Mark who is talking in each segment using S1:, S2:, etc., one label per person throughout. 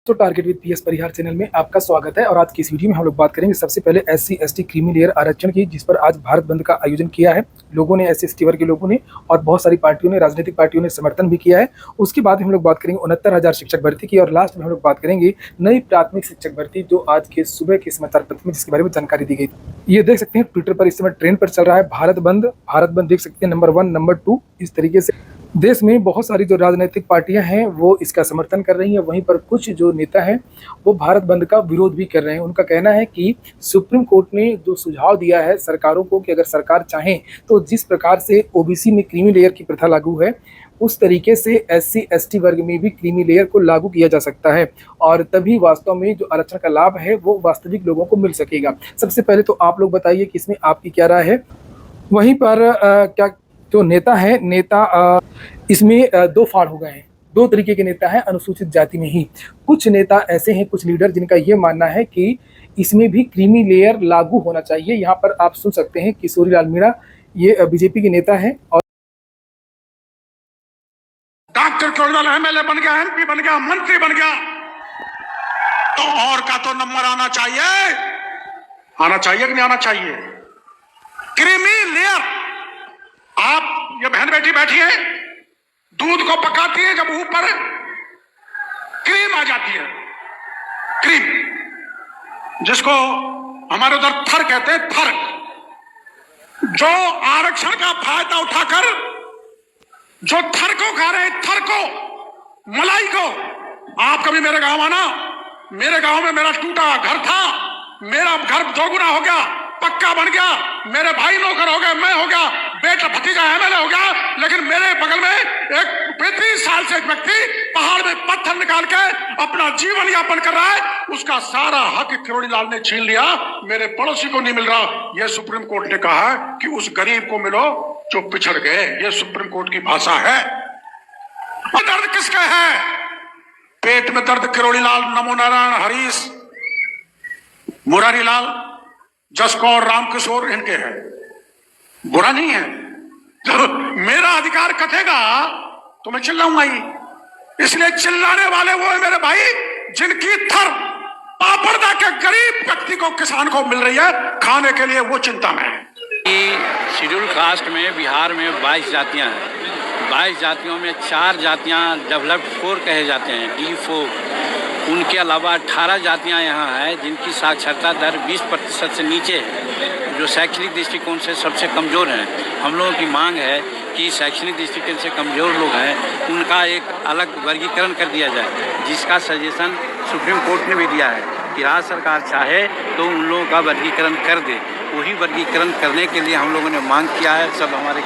S1: तो target with PS Parihar channel में आपका स्वागत है। और आज की इस वीडियो में हम लोग बात करेंगे सबसे पहले एससी एसटी क्रीमी लेयर आरक्षण की, जिस पर आज भारत बंद का आयोजन किया है लोगों ने, एससी एसटी वर्ग के लोगों ने, और बहुत सारी पार्टियों ने, राजनीतिक पार्टियों ने समर्थन भी किया है। उसके बाद हम लोग बात करेंगे 69,000 शिक्षक भर्ती की, और लास्ट में हम लोग बात करेंगे नई प्राथमिक शिक्षक भर्ती जो आज के सुबह के समाचार पत्र में जिसके बारे में जानकारी दी गई। ये देख सकते हैं ट्विटर पर इस समय ट्रेंड पर चल रहा है भारत बंद देख सकते हैं नंबर 1 नंबर 2 इस तरीके से। देश में बहुत सारी जो राजनीतिक पार्टियां हैं वो इसका समर्थन कर रही हैं, वहीं पर कुछ जो नेता हैं वो भारत बंद का विरोध भी कर रहे हैं। उनका कहना है कि सुप्रीम कोर्ट ने जो सुझाव दिया है सरकारों को कि अगर सरकार चाहे तो जिस प्रकार से ओबीसी में क्रीमी लेयर की प्रथा लागू है उस तरीके से एससी एसटी वर्ग में भी क्रीमी लेयर को लागू किया जा सकता है, और तभी वास्तव में जो आरक्षण का लाभ है वो वास्तविक लोगों को मिल सकेगा। सबसे पहले तो आप लोग बताइए कि इसमें आपकी क्या राय है। वहीं पर क्या जो नेता है इसमें दो फाड़ हो गए हैं, दो तरीके के नेता हैं अनुसूचित जाति में ही। कुछ नेता ऐसे हैं, कुछ लीडर जिनका ये मानना है कि इसमें भी क्रीमी लेयर लागू होना चाहिए। यहाँ पर आप सुन सकते हैं किशोरी लाल मीणा, ये बीजेपी के नेता हैं। और
S2: डॉक्टर किशोरीलाल एमएलए बन गया, एमपी बन गया, मंत्री बन गया, तो और का तो नंबर आना चाहिए कि नहीं आना चाहिए। क्रीमी लेयर, आप ये बहन बेटी बैठी है, दूध को पकाती है, जब ऊपर क्रीम आ जाती है, क्रीम जिसको हमारे उधर थर कहते हैं, थर, जो आरक्षण का फायदा उठाकर जो थर को खा रहे हैं, थर को, मलाई को। आप कभी मेरे गांव आना, मेरे गांव में मेरा टूटा घर था, मेरा घर दोगुना हो गया, पक्का बन गया, मेरे भाई नौकर हो गए, मैं हो गया, बेटा भतीजा एमएलए हो गया, लेकिन मेरे बगल में एक 35 साल से एक व्यक्ति पहाड़ में पत्थर निकाल के अपना जीवन यापन कर रहा है, उसका सारा हक किशोरीलाल ने छीन लिया, मेरे पड़ोसी को नहीं मिल रहा। यह सुप्रीम कोर्ट ने कहा कि उस गरीब को मिलो जो पिछड़ गए। यह सुप्रीम कोर्ट की भाषा है। दर्द किसका है? पेट में दर्द किशोरीलाल, नमो नारायण, हरीश, मुरारी लाल, जसकौर, रामकिशोर, इनके हैं। बुरा नहीं है। तो मेरा अधिकार कथेगा तो मैं चिल्लाऊंगा ही, इसलिए चिल्लाने वाले वो है मेरे भाई जिनकी थर पापड़दा के गरीब व्यक्ति को, किसान को मिल रही है खाने के लिए, वो चिंता में है।
S3: शेड्यूल कास्ट में बिहार में 22 जातियां हैं। 22 जातियों में 4 जातियां डेवलप्ड 4 कहे जाते हैं, D4। उनके अलावा 18 जातियां यहाँ हैं जिनकी साक्षरता दर 20% से नीचे है, जो शैक्षणिक दृष्टिकोण से सबसे कमज़ोर हैं। हम लोगों की मांग है कि शैक्षणिक दृष्टिकोण से कमज़ोर लोग हैं उनका एक अलग वर्गीकरण कर दिया जाए, जिसका सजेशन सुप्रीम कोर्ट ने भी दिया है कि राज्य सरकार चाहे तो उन लोगों का वर्गीकरण कर दे। वही वर्गीकरण करने के लिए हम लोगों ने मांग किया है, सब हमारे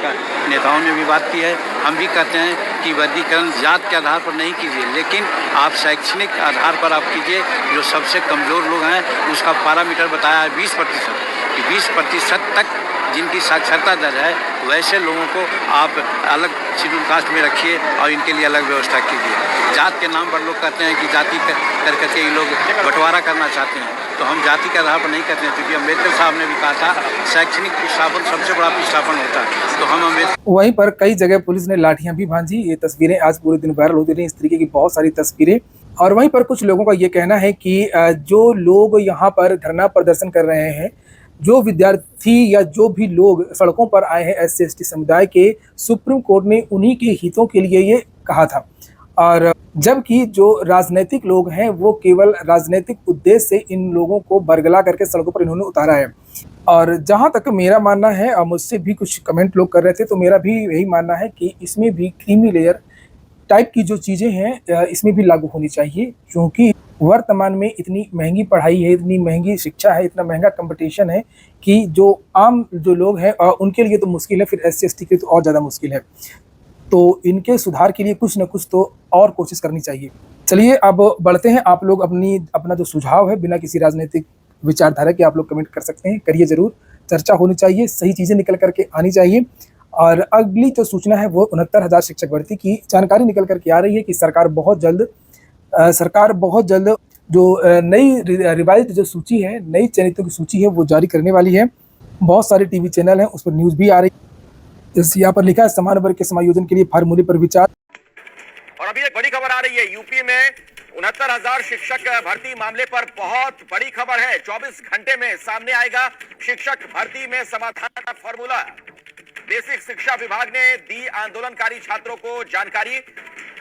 S3: नेताओं ने भी बात की है। हम भी कहते हैं कि वर्गीकरण जात के आधार पर नहीं कीजिए, लेकिन आप शैक्षणिक आधार पर आप कीजिए। जो सबसे कमज़ोर लोग हैं उसका पैरामीटर बताया है 20%, कि 20% तक जिनकी साक्षरता दर है वैसे लोगों को आप अलग शेड्यूल कास्ट में रखिए और इनके लिए अलग व्यवस्था कीजिए। जात के नाम पर लोग कहते हैं कि जाति कर करके ये लोग बंटवारा करना चाहते हैं, तो हम जाति के आधार पर नहीं कहते हैं, क्योंकि अम्बेडकर साहब ने भी कहा था शैक्षणिक पिछड़ापन सबसे बड़ा पिछड़ापन होता है। तो हम अम्बेडकर।
S1: वहीं पर कई जगह पुलिस ने लाठियां भी भांजी। ये तस्वीरें आज पूरे दिन वायरल होती रही, इस तरीके की बहुत सारी तस्वीरें। और वहीं पर कुछ लोगों का ये कहना है कि जो लोग यहाँ पर धरना प्रदर्शन कर रहे हैं, जो विद्यार्थी या जो भी लोग सड़कों पर आए हैं एससी एसटी समुदाय के, सुप्रीम कोर्ट ने उन्हीं के हितों के लिए ये कहा था। और जबकि जो राजनीतिक लोग हैं वो केवल राजनीतिक उद्देश्य से इन लोगों को बरगला करके सड़कों पर इन्होंने उतारा है। और जहां तक मेरा मानना है, और मुझसे भी कुछ कमेंट लोग कर रहे थे, तो मेरा भी यही मानना है कि इसमें भी क्रीमी लेयर टाइप की जो चीज़ें हैं इसमें भी लागू होनी चाहिए, क्योंकि वर्तमान में इतनी महंगी पढ़ाई है, इतनी महंगी शिक्षा है, इतना महंगा कंपटीशन है कि जो आम जो लोग हैं उनके लिए तो मुश्किल है, फिर एससी एसटी के लिए तो और ज़्यादा मुश्किल है। तो इनके सुधार के लिए कुछ न कुछ तो और कोशिश करनी चाहिए। चलिए अब बढ़ते हैं। आप लोग अपना जो सुझाव है बिना किसी राजनीतिक विचारधारा के आप लोग कमेंट कर सकते हैं, करिए ज़रूर। चर्चा होनी चाहिए, सही चीज़ें निकल करके आनी चाहिए। और अगली जो सूचना है वो 69,000 शिक्षक भर्ती की जानकारी निकल करके आ रही है कि सरकार बहुत जल्द जो नई रिवाइज्ड जो सूची है, नई चयनितों की सूची है वो जारी करने वाली है। बहुत सारे टीवी चैनल हैं, उस पर न्यूज़ भी आ रही है। यहाँ पर लिखा है समान वर्ग के समायोजन के लिए फार्मूले पर विचार।
S4: और अभी एक बड़ी खबर आ रही है, यूपी में 69,000 शिक्षक भर्ती मामले पर बहुत बड़ी खबर है। 24 घंटे में सामने आएगा शिक्षक भर्ती में समाधान का फॉर्मूला। बेसिक शिक्षा विभाग ने दी आंदोलनकारी छात्रों को जानकारी।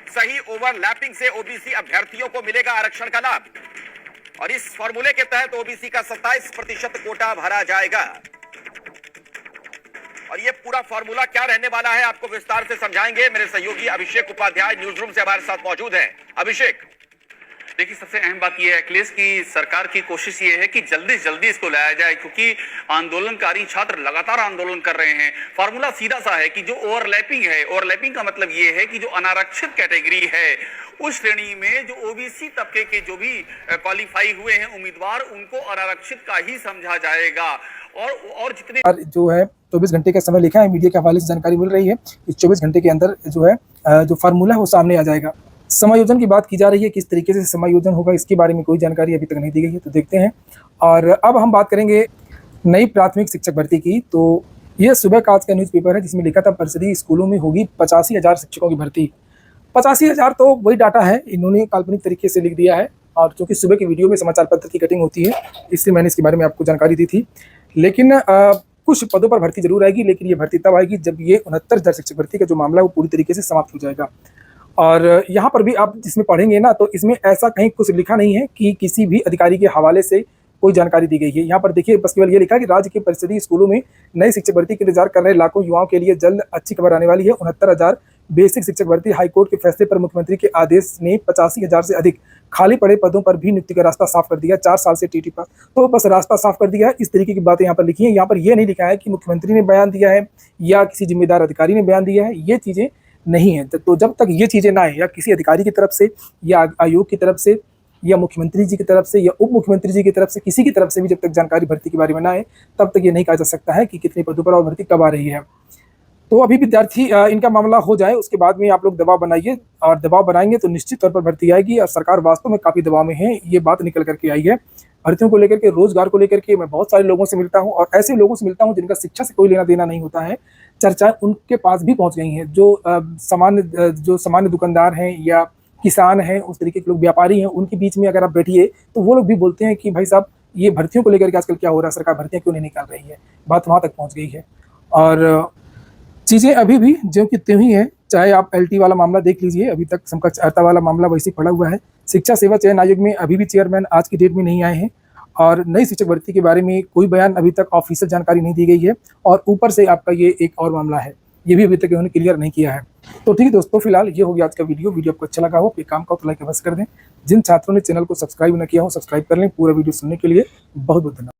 S4: सही ओवरलैपिंग से ओबीसी अभ्यर्थियों को मिलेगा आरक्षण का लाभ और इस फॉर्मूले के तहत ओबीसी का 27% कोटा भरा जाएगा। और ये पूरा फॉर्मूला क्या रहने वाला है आपको विस्तार से समझाएंगे मेरे सहयोगी अभिषेक उपाध्याय न्यूज रूम से हमारे साथ मौजूद हैं। अभिषेक,
S5: देखिए, सबसे अहम बात यह है अखिलेश की सरकार की कोशिश ये है कि जल्दी से जल्दी इसको लाया जाए, क्योंकि आंदोलनकारी छात्र लगातार आंदोलन कर रहे हैं। फॉर्मूला सीधा सा है कि जो ओवरलैपिंग है, ओवरलैपिंग का मतलब ये है कि जो अनारक्षित कैटेगरी है उस श्रेणी में जो ओबीसी तबके के जो भी क्वालिफाई हुए हैं उम्मीदवार, उनको अनारक्षित का ही समझा जाएगा। और जितने
S1: जो है 24 घंटे का समय लिखा है, मीडिया के हवाले से जानकारी मिल रही है कि 24 घंटे के अंदर जो है जो फार्मूला है वो सामने आ जाएगा। समायोजन की बात की जा रही है, किस तरीके से समायोजन होगा इसके बारे में कोई जानकारी अभी तक नहीं दी गई है, तो देखते हैं। और अब हम बात करेंगे नई प्राथमिक शिक्षक भर्ती की। तो यह सुबह का आज का न्यूज़पेपर है जिसमें लिखा था परिषदीय स्कूलों में होगी 85,000 शिक्षकों की भर्ती। 85,000 तो वही डाटा है, इन्होंने काल्पनिक तरीके से लिख दिया है। और चूँकि सुबह की वीडियो में समाचार पत्र की कटिंग होती है इसलिए मैंने इसके बारे में आपको जानकारी दी थी। लेकिन कुछ पदों पर भर्ती जरूर आएगी, लेकिन ये भर्ती तब आएगी जब ये 69,000 शिक्षक भर्ती का जो मामला है वो पूरी तरीके से समाप्त हो जाएगा। और यहाँ पर भी आप जिसमें पढ़ेंगे ना, तो इसमें ऐसा कहीं कुछ लिखा नहीं है कि किसी भी अधिकारी के हवाले से कोई जानकारी दी गई है। यहाँ पर देखिए, बस केवल ये लिखा है कि राज्य के परिषदीय स्कूलों में नई शिक्षक भर्ती के इंतजार कर रहे लाखों युवाओं के लिए जल्द अच्छी खबर आने वाली है। 69,000 बेसिक शिक्षक भर्ती। हाईकोर्ट के फैसले पर मुख्यमंत्री के आदेश ने 85,000 से अधिक खाली पड़े पदों पर भी नियुक्ति का रास्ता साफ कर दिया। 4 साल से टीटी पर तो बस रास्ता साफ कर दिया है। इस तरीके की बातें यहाँ पर लिखी हैं। यहाँ पर यह नहीं लिखा है कि मुख्यमंत्री ने बयान दिया है या किसी जिम्मेदार अधिकारी ने बयान दिया है, ये चीज़ें नहीं है। तो जब तक ये चीज़ें ना आए, या किसी अधिकारी की तरफ से या आयोग की तरफ से या मुख्यमंत्री जी की तरफ से या उप मुख्यमंत्री जी की तरफ से, किसी की तरफ से भी जब तक जानकारी भर्ती के बारे में ना आए, तब तक ये नहीं कहा जा सकता है कि कितने पदों पर और भर्ती कब आ रही है। तो अभी विद्यार्थी इनका मामला हो जाए, उसके बाद में आप लोग दबाव बनाइए, और दबाव बनाएंगे तो निश्चित तौर पर भर्ती आएगी। और सरकार वास्तव में काफ़ी दबाव में है, ये बात निकल करके आई है। भर्तियों को लेकर के, रोजगार को लेकर के मैं बहुत सारे लोगों से मिलता हूँ, और ऐसे लोगों से मिलता हूँ जिनका शिक्षा से कोई लेना देना नहीं होता है। चर्चाएं उनके पास भी पहुँच गई हैं। जो सामान्य दुकानदार हैं या किसान हैं, उस तरीके के लोग, व्यापारी हैं, उनके बीच में अगर आप बैठिए तो वो लोग भी बोलते हैं कि भाई साहब, ये भर्तियों को लेकर के आजकल क्या हो रहा है, सरकार भर्तियाँ क्यों नहीं निकाल रही है। बात वहाँ तक पहुँच गई है। और चीज़ें अभी भी ज्यों की त्यों ही है। चाहे आप LT वाला मामला देख लीजिए, अभी तक समकक्ष अर्हता वाला मामला वैसे पड़ा हुआ है। शिक्षा सेवा चयन आयोग में अभी भी चेयरमैन आज की डेट में नहीं आए हैं, और नई शिक्षक भर्ती के बारे में कोई बयान अभी तक ऑफिशियल जानकारी नहीं दी गई है। और ऊपर से आपका ये एक और मामला है, ये भी अभी तक उन्होंने क्लियर नहीं किया है। तो ठीक है दोस्तों, फिलहाल ये हो गया आज का वीडियो आपको अच्छा लगा हो, एक काम का तो लाइक अवश्य कर दें। जिन छात्रों ने चैनल को सब्सक्राइब न किया हो, सब्सक्राइब कर लें। पूरा वीडियो सुनने के लिए बहुत बहुत धन्यवाद।